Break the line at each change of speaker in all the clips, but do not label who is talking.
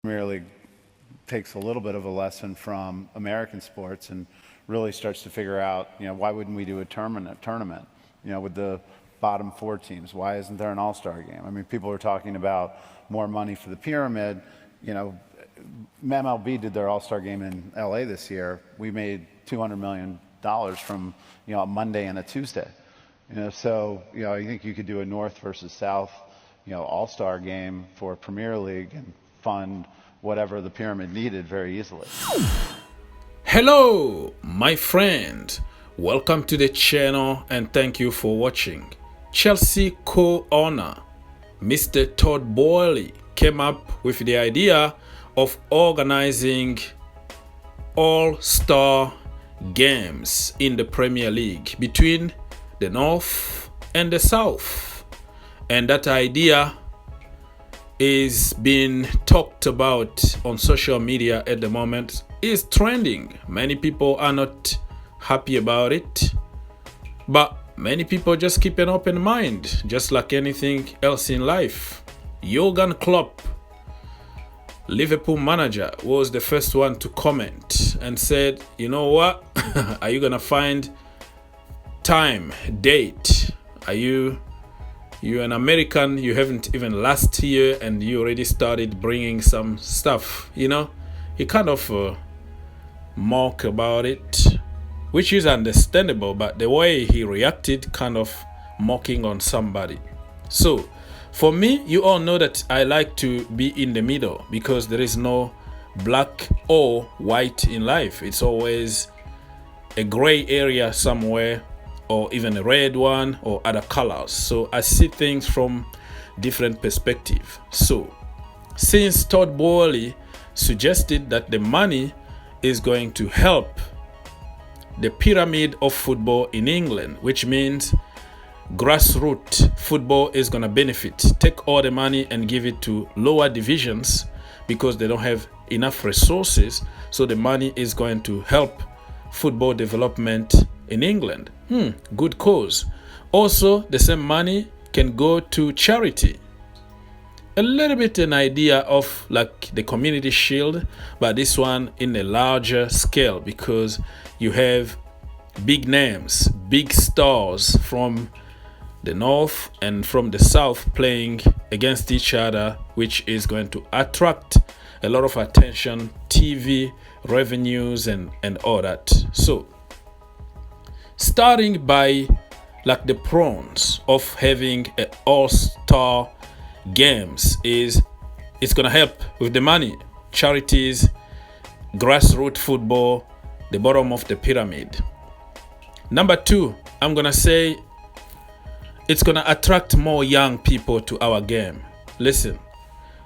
Premier League takes a little bit of a lesson from American sports and really starts to figure out, why wouldn't we do a tournament, with the bottom four teams? Why isn't there an all-star game? I mean, people are talking about more money for the pyramid. MLB did their all-star game in LA this year. We made $200 million from, a Monday and a Tuesday. So, I think you could do a North versus South, all-star game for Premier League and fund whatever the pyramid needed very easily.
Hello, my friend. Welcome to the channel and thank you for watching. Chelsea co-owner Mr. Todd Boehly came up with the idea of organizing all-star games in the Premier League between the North and the South. And that idea is being talked about on social media at the moment. Is trending. Many people are not happy about it, but many people just keep an open mind, just like anything else in life. Jurgen Klopp, Liverpool manager, was the first one to comment and said, you know what, are you gonna find time, date? Are you're an American, you haven't even last year and you already started bringing some stuff, He kind of mock about it, which is understandable, but the way he reacted, kind of mocking on somebody. So for me, you all know that I like to be in the middle because there is no black or white in life. It's always a gray area somewhere, or even a red one or other colors. So I see things from different perspective. So since Todd Boehly suggested that the money is going to help the pyramid of football in England, which means grassroots football is going to benefit. Take all the money and give it to lower divisions because they don't have enough resources. So the money is going to help football development in England. Good cause. Also, the same money can go to charity. A little bit an idea of like the community shield, but this one in a larger scale because you have big names, big stars from the North and from the South playing against each other, which is going to attract a lot of attention, TV revenues and all that. So starting by like the pros of having an all-star games is it's gonna help with the money, charities, grassroots football, the bottom of the pyramid. Number two, I'm gonna say it's gonna attract more young people to our game. Listen,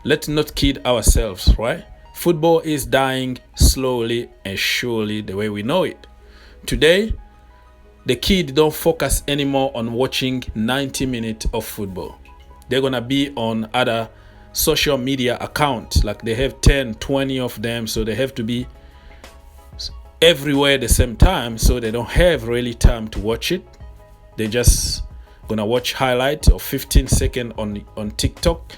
let's not kid ourselves, right? Football is dying slowly and surely the way we know it. Today, the kid don't focus anymore on watching 90 minutes of football. They're gonna be on other social media accounts, like they have 10, 20 of them, so they have to be everywhere at the same time, so they don't have really time to watch it. They just gonna watch highlights of 15 seconds on TikTok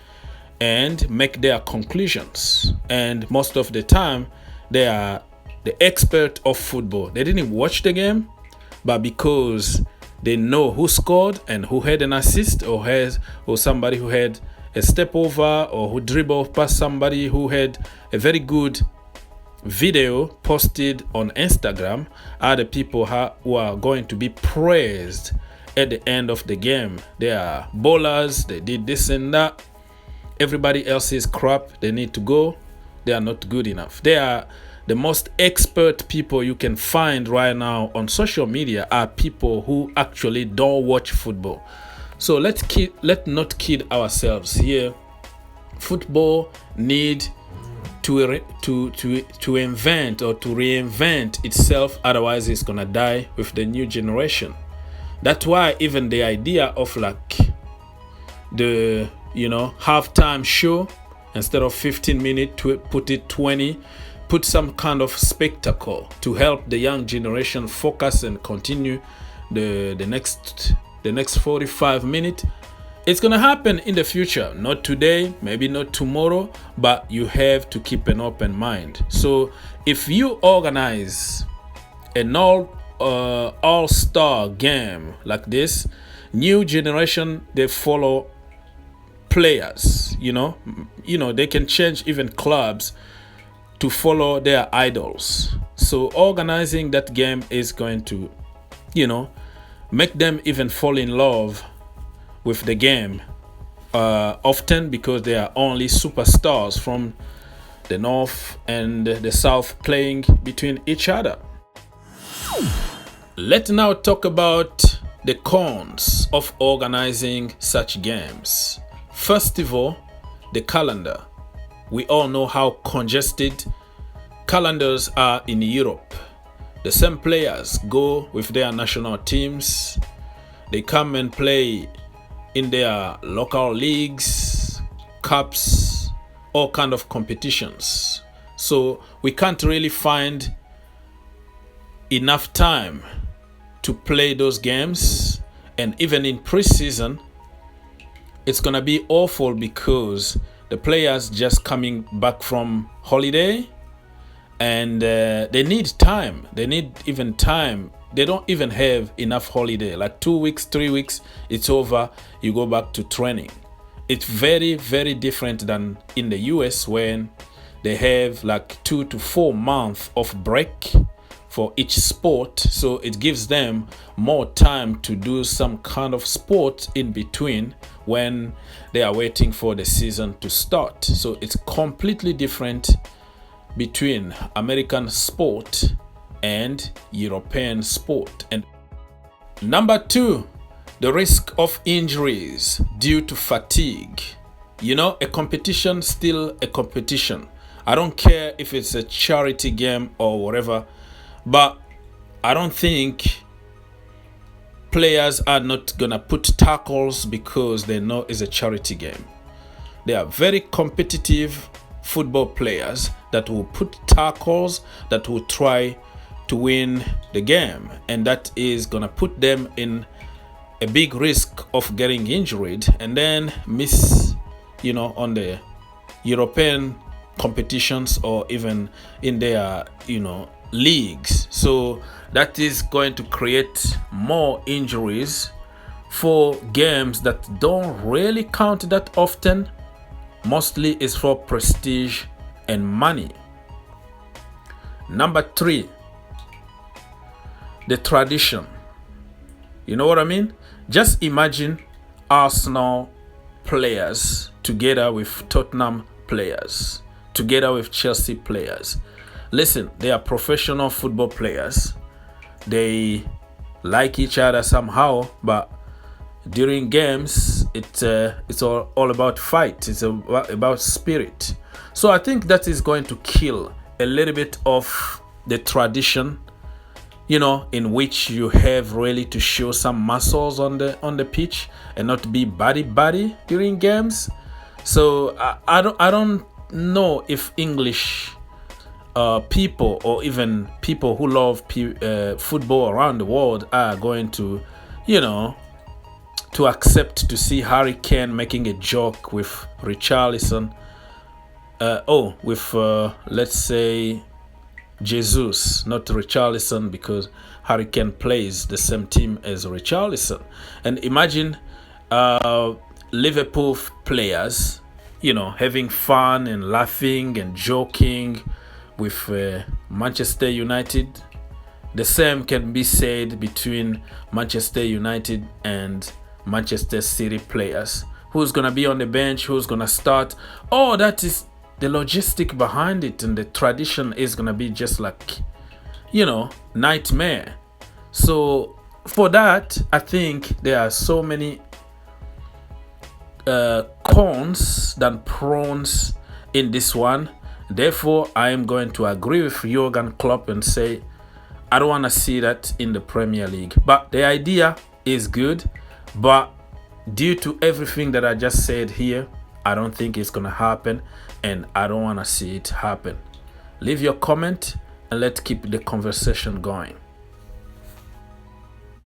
and make their conclusions. And most of the time, they are the expert of football. They didn't watch the game, but because they know who scored and who had an assist or somebody who had a step over or who dribbled past somebody who had a very good video posted on Instagram are the people who are going to be praised at the end of the game. They are bowlers, they did this and that. Everybody else is crap, they need to go. They are not good enough. They are the most expert people you can find right now on social media are people who actually don't watch football. So let's not kid ourselves here. Football need to invent or to reinvent itself, otherwise it's gonna die with the new generation. That's why even the idea of like the halftime show, instead of 15 minutes to put it 20, put some kind of spectacle to help the young generation focus and continue the next 45 minutes. It's going to happen in the future, not today, maybe not tomorrow, but you have to keep an open mind. So if you organize an all-star game like this, new generation, they follow players, they can change even clubs to follow their idols. So organizing that game is going to, make them even fall in love with the game often, because they are only superstars from the North and the South playing between each other. Let's now talk about the cons of organizing such games. First of all, the calendar. We all know how congested calendars are in Europe. The same players go with their national teams. They come and play in their local leagues, cups, all kind of competitions. So we can't really find enough time to play those games. And even in preseason, it's gonna be awful because the players just coming back from holiday, and they need time. They need even time. They don't even have enough holiday. Like 2 weeks, 3 weeks, it's over. You go back to training. It's very, very different than in the US, when they have like 2 to 4 months of break for each sport. So it gives them more time to do some kind of sport in between when they are waiting for the season to start. So it's completely different between American sport and European sport. And number 2, the risk of injuries due to fatigue. A competition still a competition. I don't care if it's a charity game or whatever, but I don't think players are not gonna put tackles because they know it's a charity game. They are very competitive football players that will put tackles, that will try to win the game, and that is gonna put them in a big risk of getting injured and then miss, on the European competitions or even in their, leagues. So that is going to create more injuries for games that don't really count that often. Mostly is for prestige and money. Number 3, the tradition. You know what I mean? Just imagine Arsenal players together with Tottenham players, together with Chelsea players. Listen, they are professional football players. They like each other somehow, but during games, it's all about fight. It's about spirit. So I think that is going to kill a little bit of the tradition, in which you have really to show some muscles on the pitch and not be body during games. So I don't know if English people or even people who love football around the world are going to, to accept to see Harry Kane making a joke with Richarlison. Let's say Jesus, not Richarlison, because Harry Kane plays the same team as Richarlison. And imagine Liverpool players, having fun and laughing and joking with Manchester United. The same can be said between Manchester United and Manchester City players. Who's going to be on the bench? Who's going to start? Oh, that is the logistic behind it, and the tradition is going to be just like, nightmare. So for that, I think there are so many cons than pros in this one. Therefore, I am going to agree with Jurgen Klopp and say I don't want to see that in the Premier League. But the idea is good, but due to everything that I just said here, I don't think it's going to happen, and I don't want to see it happen. Leave your comment and let's keep the conversation going.